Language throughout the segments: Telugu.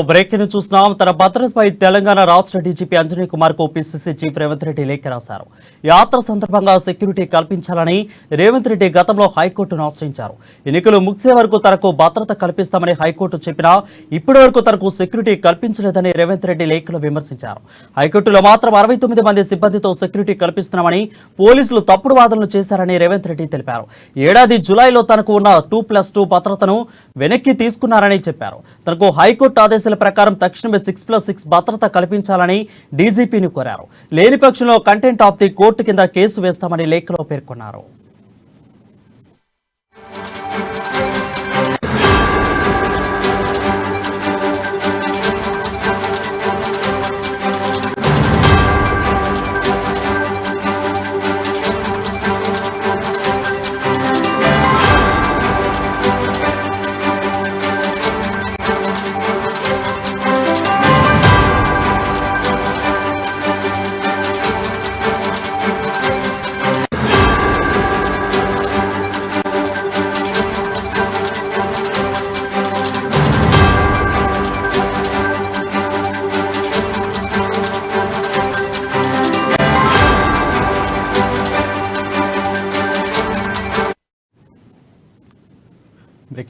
బ్రేక్ ను చూస్తున్నాం. తన భద్రతపై తెలంగాణ రాష్ట్ర డీజీపీ అంజనీ కుమార్ కు పిసిసి చీఫ్ రేవంత్ రెడ్డి లేఖ రాశారు. యాత్ర సందర్భంగా సెక్యూరిటీ కల్పించాలని రేవంత్ రెడ్డి గతంలో హైకోర్టును ఆశ్రయించారు. ఎన్నికలు ముగిసే వరకు తనకు భద్రత కల్పిస్తామని హైకోర్టు చెప్పినా ఇప్పటి వరకు తనకు సెక్యూరిటీ కల్పించలేదని రేవంత్ రెడ్డి లేఖలో విమర్శించారు. హైకోర్టులో మాత్రం 69 మంది సిబ్బందితో సెక్యూరిటీ కల్పిస్తున్నామని పోలీసులు తప్పుడు వాదనలు చేశారని రేవంత్ రెడ్డి తెలిపారు. ఏడాది జులైలో తనకు ఉన్న 2+2 భద్రతను వెనక్కి తీసుకున్నారని చెప్పారు. తనకు హైకోర్టు ఆదేశాల ప్రకారం తక్షణమే 6+6 భద్రత కల్పించాలని డీజీపీని కోరారు. లేని పక్షంలో కంటెంప్ట్ ఆఫ్ ది కోర్టు కింద కేసు వేస్తామని లేఖలో పేర్కొన్నారు.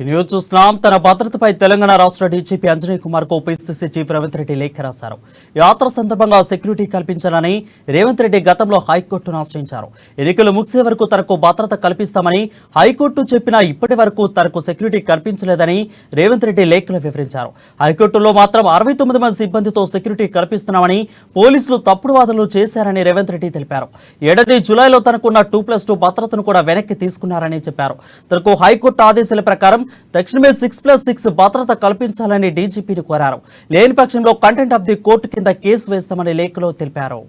న్యూస్ చూస్తున్నాం. తన భద్రతపై తెలంగాణ రాష్ట్ర డీజీపీ అంజనీ కుమార్ కు పిసిసి చీఫ్ రేవంత్ రెడ్డి లేఖ రాశారు. యాత్ర సందర్భంగా సెక్యూరిటీ కల్పించాలని రేవంత్ రెడ్డి గతంలో హైకోర్టును ఆశ్రయించారు. ఎన్నికలు ముగిసే వరకు తనకు భద్రత కల్పిస్తామని హైకోర్టు చెప్పినా ఇప్పటి వరకు తనకు సెక్యూరిటీ కల్పించలేదని రేవంత్ రెడ్డి లేఖలో వివరించారు. హైకోర్టులో మాత్రం 69 మంది సిబ్బందితో సెక్యూరిటీ కల్పిస్తున్నామని పోలీసులు తప్పుడు వాదనలు చేశారని రేవంత్ రెడ్డి తెలిపారు. ఏడాది జులైలో తనకున్న 2+2 భద్రతను కూడా వెనక్కి తీసుకున్నారని చెప్పారు. తనకు హైకోర్టు ఆదేశాల ప్రకారం తక్షణమే 6+6 భద్రత కల్పించాలని డీజీపీని కోరారు. లేని పక్షంలో కంటెంప్ట్ ఆఫ్ ది కోర్టు కింద కేసు వేస్తామని లేఖలో తెలిపారు.